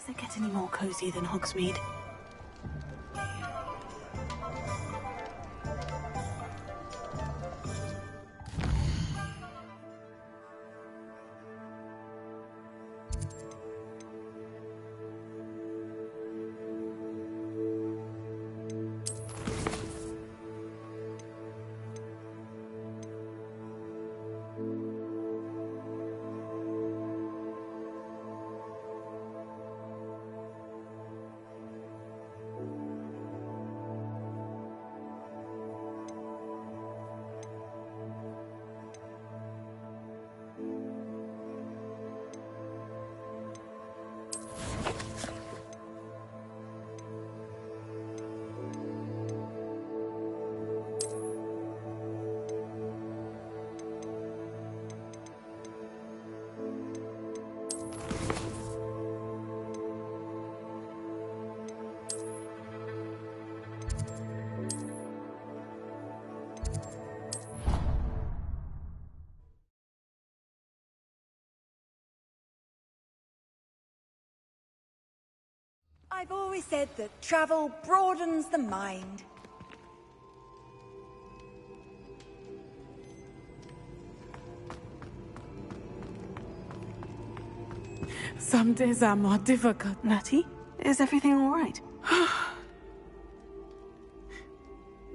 Does it get any more cozy than Hogsmeade? I've always said that travel broadens the mind. Some days are more difficult. Natty, is everything all right?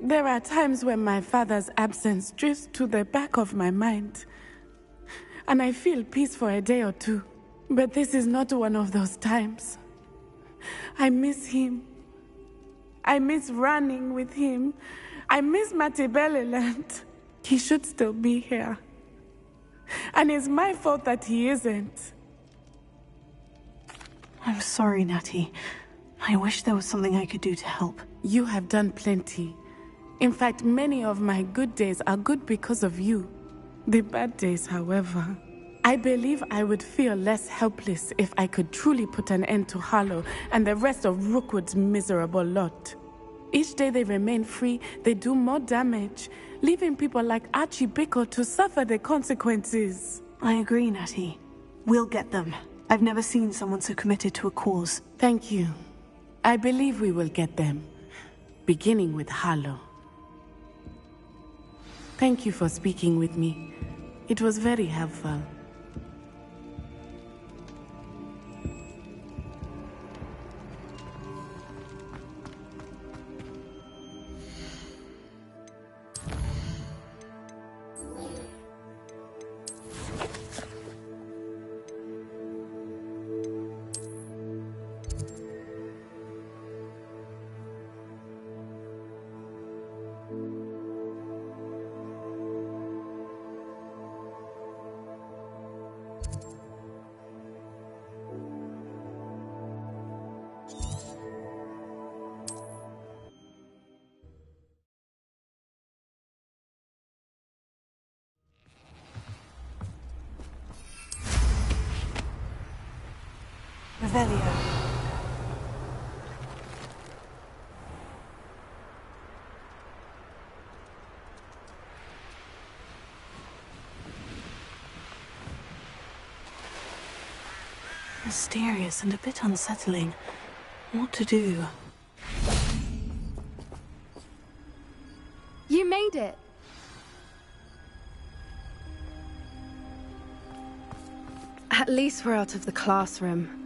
There are times when my father's absence drifts to the back of my mind, and I feel peace for a day or two. But this is not one of those times. I miss him. I miss running with him. I miss Mattibeleland. He should still be here. And it's my fault that he isn't. I'm sorry, Natty. I wish there was something I could do to help. You have done plenty. In fact, many of my good days are good because of you. The bad days, however, I believe I would feel less helpless if I could truly put an end to Harlow and the rest of Rookwood's miserable lot. Each day they remain free, they do more damage, leaving people like Archie Bickle to suffer the consequences. I agree, Natty. We'll get them. I've never seen someone so committed to a cause. Thank you. I believe we will get them, beginning with Harlow. Thank you for speaking with me. It was very helpful. Revelio. Mysterious and a bit unsettling. What to do? You made it! At least we're out of the classroom.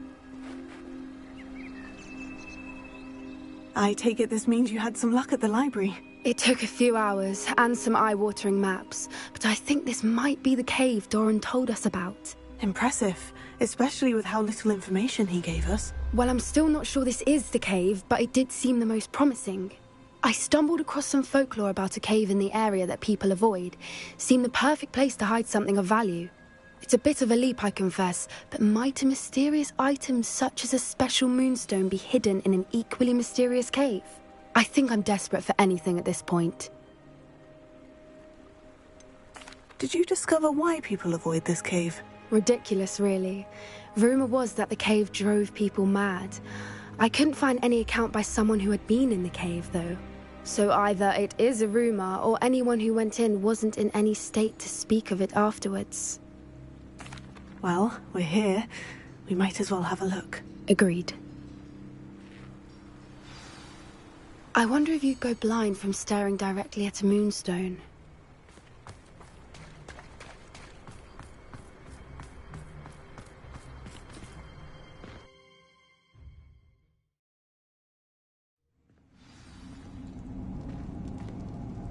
I take it this means you had some luck at the library. It took a few hours and some eye-watering maps, but I think this might be the cave Doran told us about. Impressive, especially with how little information he gave us. Well, I'm still not sure this is the cave, but it did seem the most promising. I stumbled across some folklore about a cave in the area that people avoid. Seemed the perfect place to hide something of value. It's a bit of a leap, I confess, but might a mysterious item such as a special moonstone be hidden in an equally mysterious cave? I think I'm desperate for anything at this point. Did you discover why people avoid this cave? Ridiculous, really. Rumor was that the cave drove people mad. I couldn't find any account by someone who had been in the cave, though. So either it is a rumor, or anyone who went in wasn't in any state to speak of it afterwards. Well, we're here. We might as well have a look. Agreed. I wonder if you'd go blind from staring directly at a moonstone.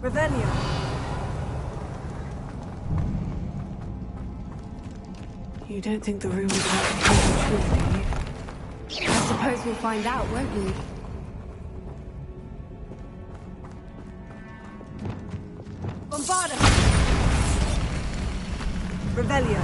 Revelio. You don't think the rumors about the king are true, do you? I suppose we'll find out, won't we? Bombarda! Revelio.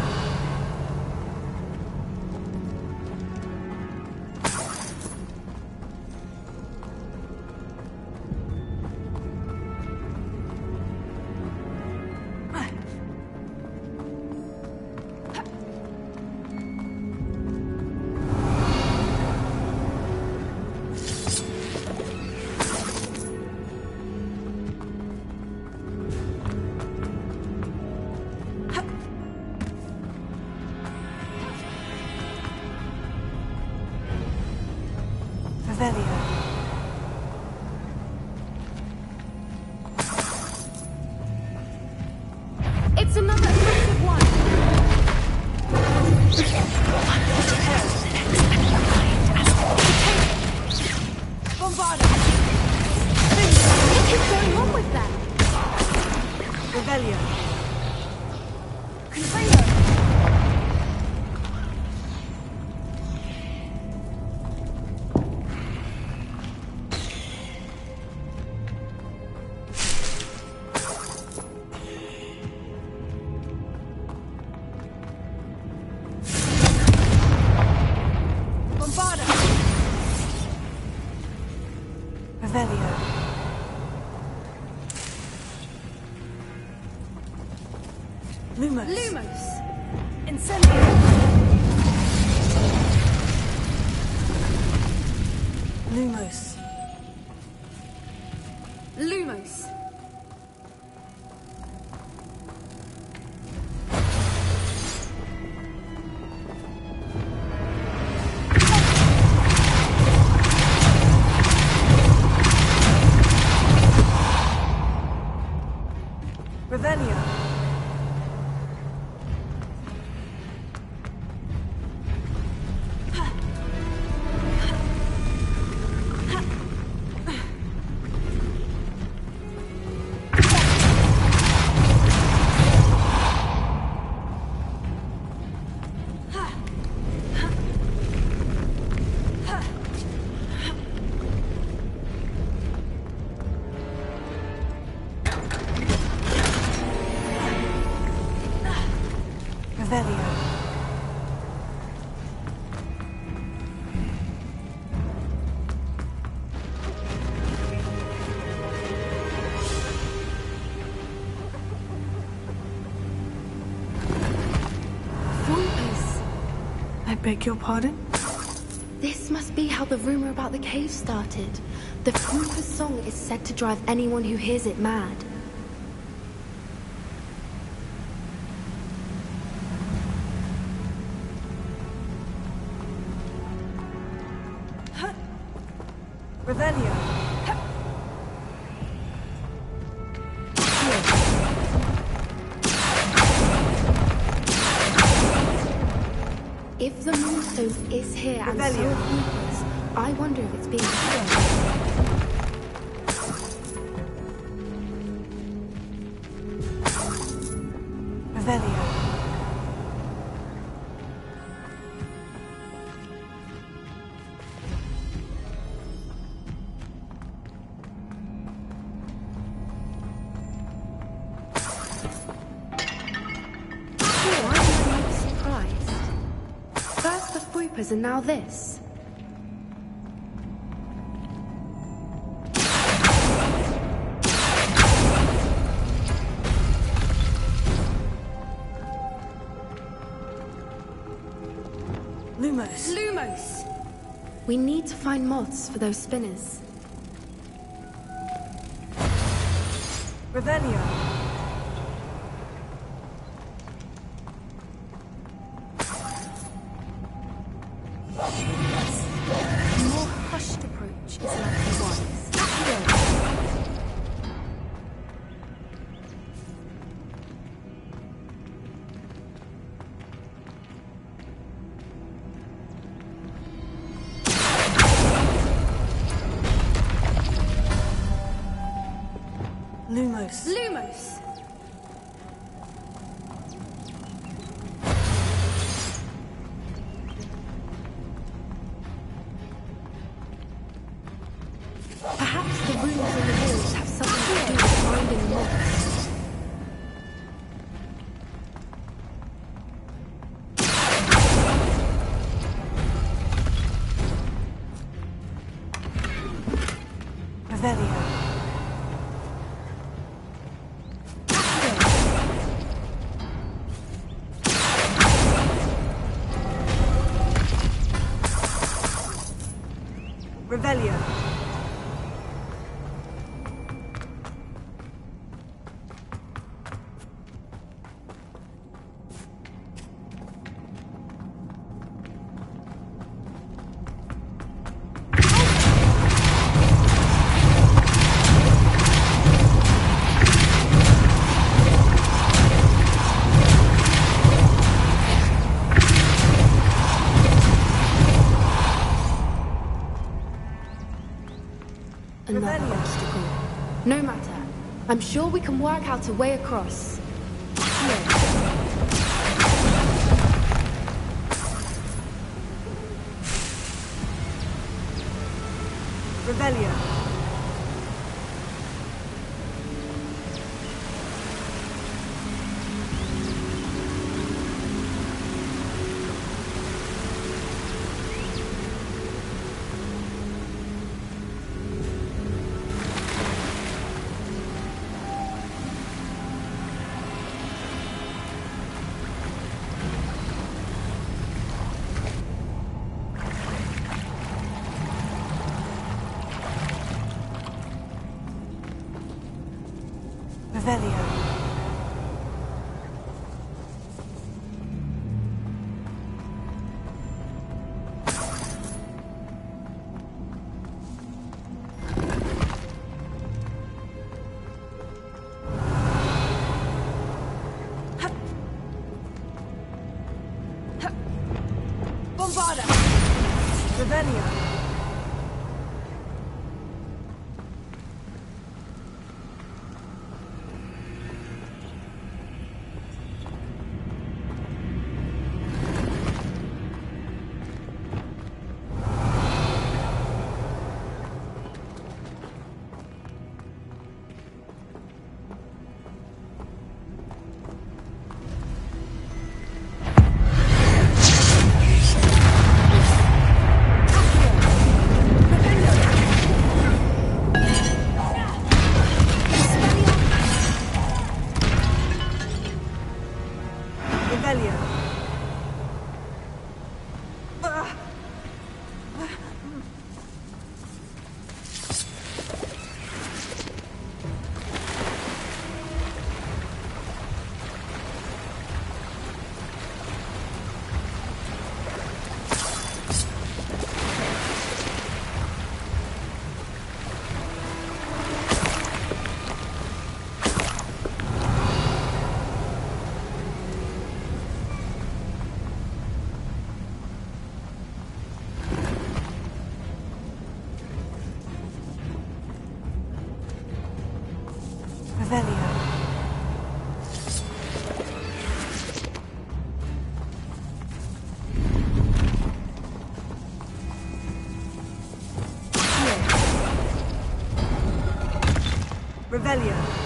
Revelio. It's another massive one! Bombarda! What is going on with that? Revelio. Confringo! Bombarda! Revelio. Lumos. Lumos! Incendio! Lumos. Lumos! Revelio. Revelio. Voices. I beg your pardon? This must be how the rumor about the cave started. The Fruiter's song is said to drive anyone who hears it mad. Revelio. If the moonstone is here and so are Rebellion. Fruiter's, I wonder if it's being hidden. Revelio. I'm not surprised. First the Fruiter's and now this. Lumos. Lumos! We need to find moths for those spinners. Revelio. Lumos. Lumos! Perhaps the runes on the walls have something to do with finding moths. Revelio. Revelio. Another Revelio. obstacle. No matter. I'm sure we can work out a way across. Here. Revelio. Revelio. Bombarda! Revelio. Revelio. Revelio. Revelio.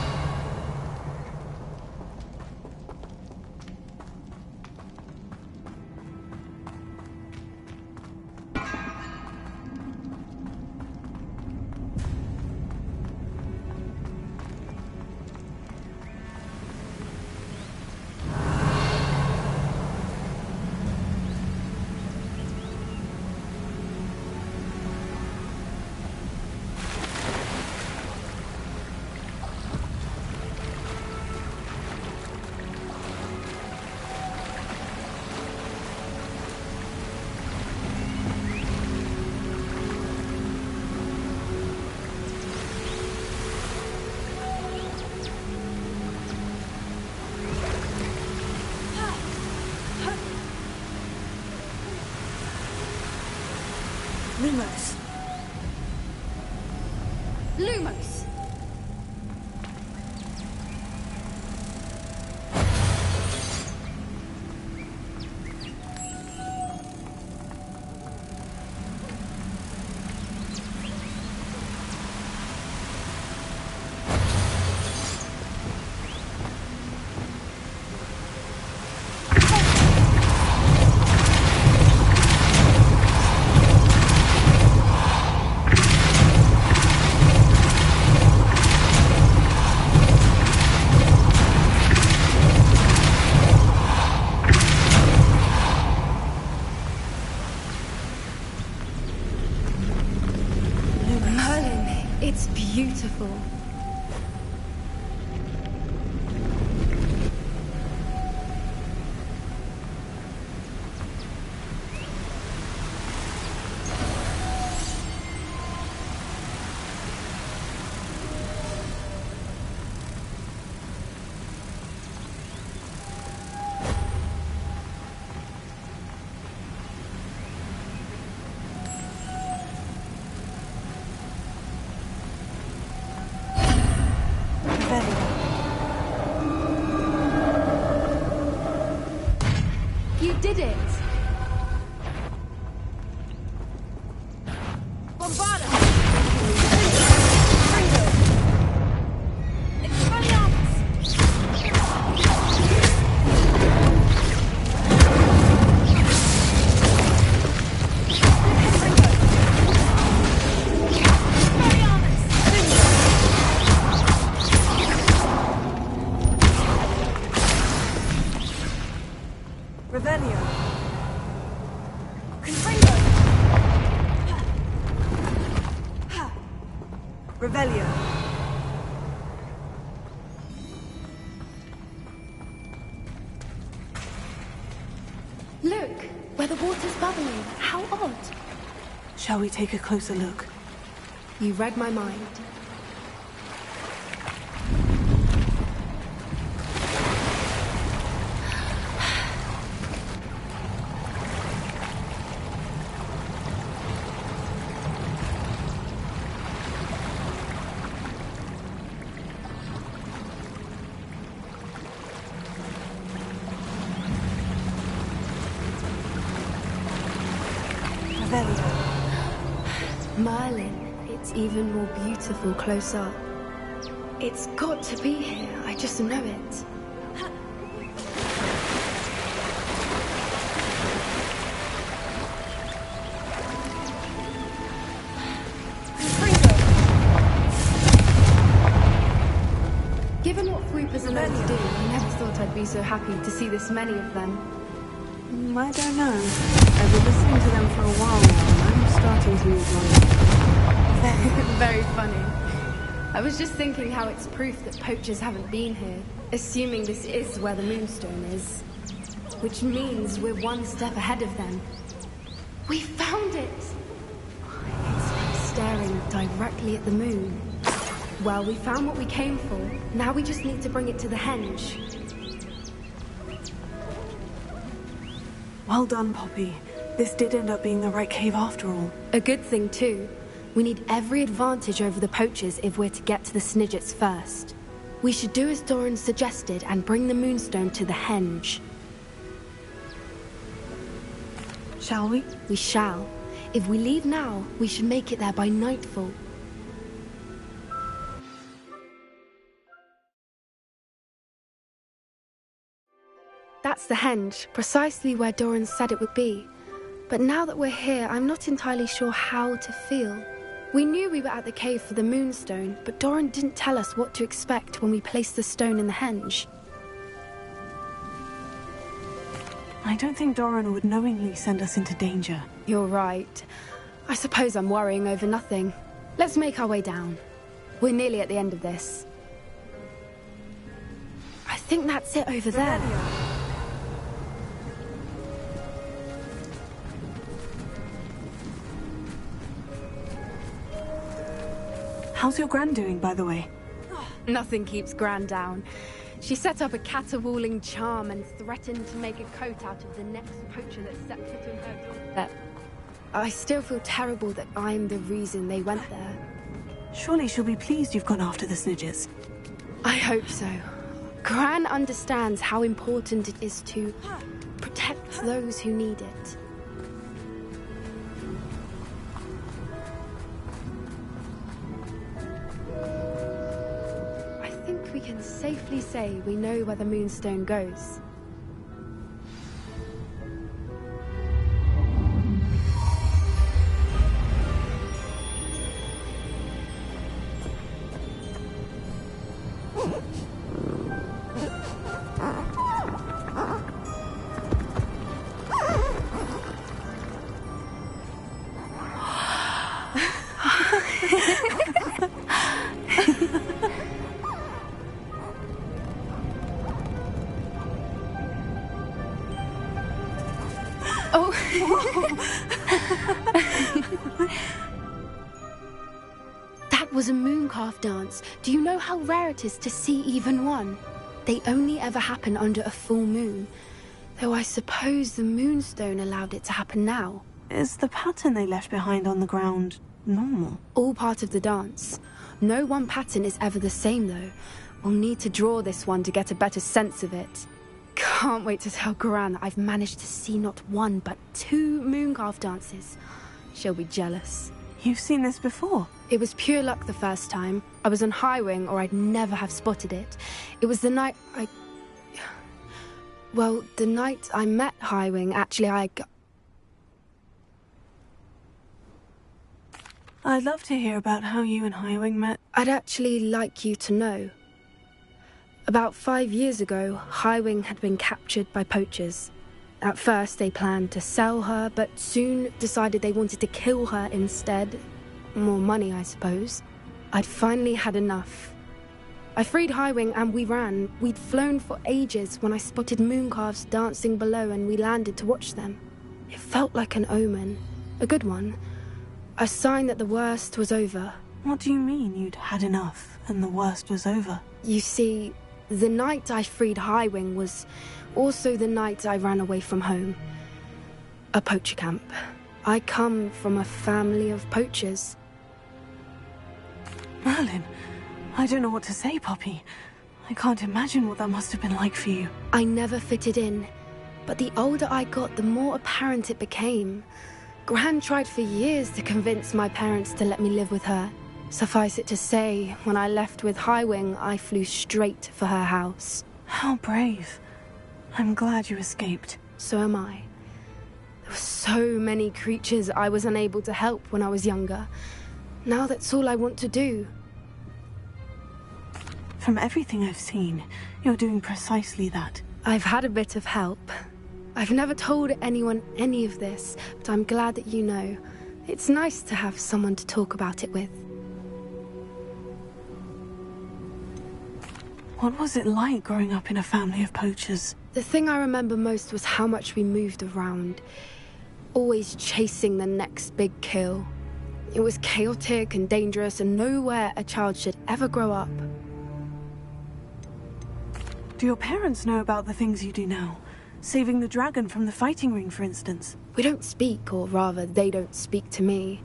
Lumos. Lumos! beautiful. You did it! Bombarda! Expelliarmus! Revelio. Confringo. Revelio. Look, where the water's bubbling. How odd. Shall we take a closer look? You read my mind. Merlin, it's even more beautiful close up. It's got to be here, I just know it. Given what Threepers are known to do, I never thought I'd be so happy to see this many of them. I don't know. I've been listening to them for a while now, and I'm starting to lose my... Very funny. I was just thinking how it's proof that poachers haven't been here, assuming this is where the Moonstone is. Which means we're one step ahead of them. We found it! It's like staring directly at the moon. Well, we found what we came for. Now we just need to bring it to the henge. Well done, Poppy. This did end up being the right cave after all. A good thing, too. We need every advantage over the poachers if we're to get to the Snidgets first. We should do as Doran suggested and bring the Moonstone to the henge. Shall we? We shall. If we leave now, we should make it there by nightfall. That's the henge, precisely where Doran said it would be. But now that we're here, I'm not entirely sure how to feel. We knew we were at the cave for the Moonstone, but Doran didn't tell us what to expect when we placed the stone in the henge. I don't think Doran would knowingly send us into danger. You're right. I suppose I'm worrying over nothing. Let's make our way down. We're nearly at the end of this. I think that's it over there. How's your gran doing, by the way? Nothing keeps Gran down. She set up a caterwauling charm and threatened to make a coat out of the next poacher that set foot in her doorstep. I still feel terrible that I'm the reason they went there. Surely she'll be pleased you've gone after the Snidgets. I hope so. Gran understands how important it is to protect those who need it. I think we can safely say we know where the Moonstone goes. Oh! That was a mooncalf dance. Do you know how rare it is to see even one? They only ever happen under a full moon. Though I suppose the moonstone allowed it to happen now. Is the pattern they left behind on the ground normal? All part of the dance. No one pattern is ever the same, though. We'll need to draw this one to get a better sense of it. Can't wait to tell Gran that I've managed to see not one, but 2 mooncalf dances. She'll be jealous. You've seen this before? It was pure luck the first time. I was on Highwing, or I'd never have spotted it. It was the night Well, the night I met Highwing, actually, I'd love to hear about how you and Highwing met. I'd actually like you to know. About 5 years ago, Highwing had been captured by poachers. At first, they planned to sell her, but soon decided they wanted to kill her instead. More money, I suppose. I'd finally had enough. I freed Highwing and we ran. We'd flown for ages when I spotted mooncalves dancing below and we landed to watch them. It felt like an omen. A good one. A sign that the worst was over. What do you mean you'd had enough and the worst was over? You see, the night I freed Highwing was also the night I ran away from home. A poacher camp. I come from a family of poachers. Merlin, I don't know what to say, Poppy. I can't imagine what that must have been like for you. I never fitted in, but the older I got, the more apparent it became. Gran tried for years to convince my parents to let me live with her. Suffice it to say, when I left with Highwing, I flew straight for her house. How brave. I'm glad you escaped. So am I. There were so many creatures I was unable to help when I was younger. Now that's all I want to do. From everything I've seen, you're doing precisely that. I've had a bit of help. I've never told anyone any of this, but I'm glad that you know. It's nice to have someone to talk about it with. What was it like growing up in a family of poachers? The thing I remember most was how much we moved around. Always chasing the next big kill. It was chaotic and dangerous and nowhere a child should ever grow up. Do your parents know about the things you do now? Saving the dragon from the fighting ring, for instance? We don't speak, or rather, they don't speak to me.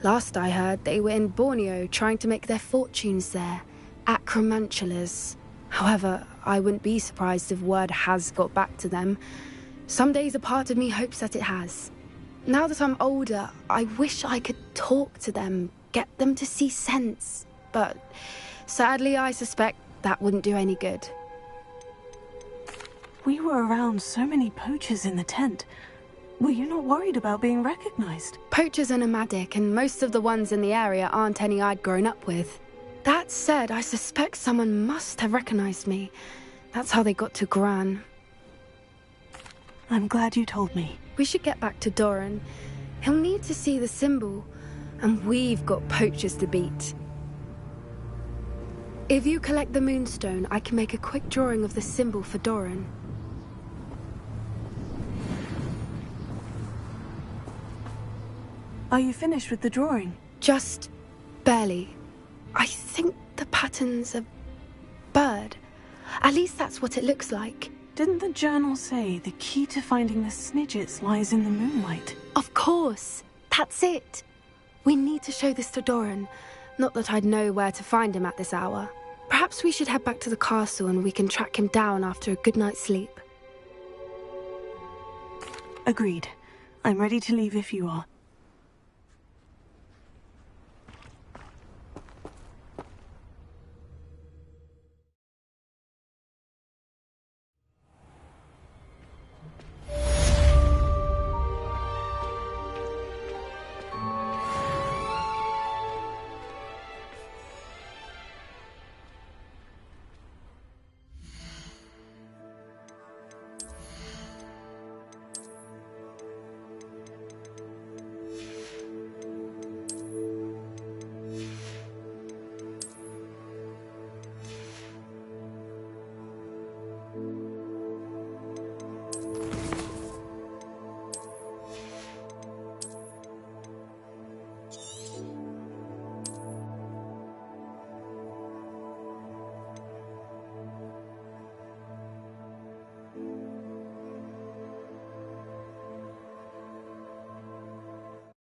Last I heard, they were in Borneo trying to make their fortunes there. Acromantulas. However, I wouldn't be surprised if word has got back to them. Some days a part of me hopes that it has. Now that I'm older, I wish I could talk to them, get them to see sense. But sadly, I suspect that wouldn't do any good. We were around so many poachers in the tent. Were you not worried about being recognized? Poachers are nomadic, and most of the ones in the area aren't any I'd grown up with. That said, I suspect someone must have recognized me. That's how they got to Gran. I'm glad you told me. We should get back to Doran. He'll need to see the symbol, and we've got poachers to beat. If you collect the moonstone, I can make a quick drawing of the symbol for Doran. Are you finished with the drawing? Just barely. I think the pattern's a bird. At least that's what it looks like. Didn't the journal say the key to finding the Snidgets lies in the moonlight? Of course. That's it. We need to show this to Doran. Not that I'd know where to find him at this hour. Perhaps we should head back to the castle and we can track him down after a good night's sleep. Agreed. I'm ready to leave if you are.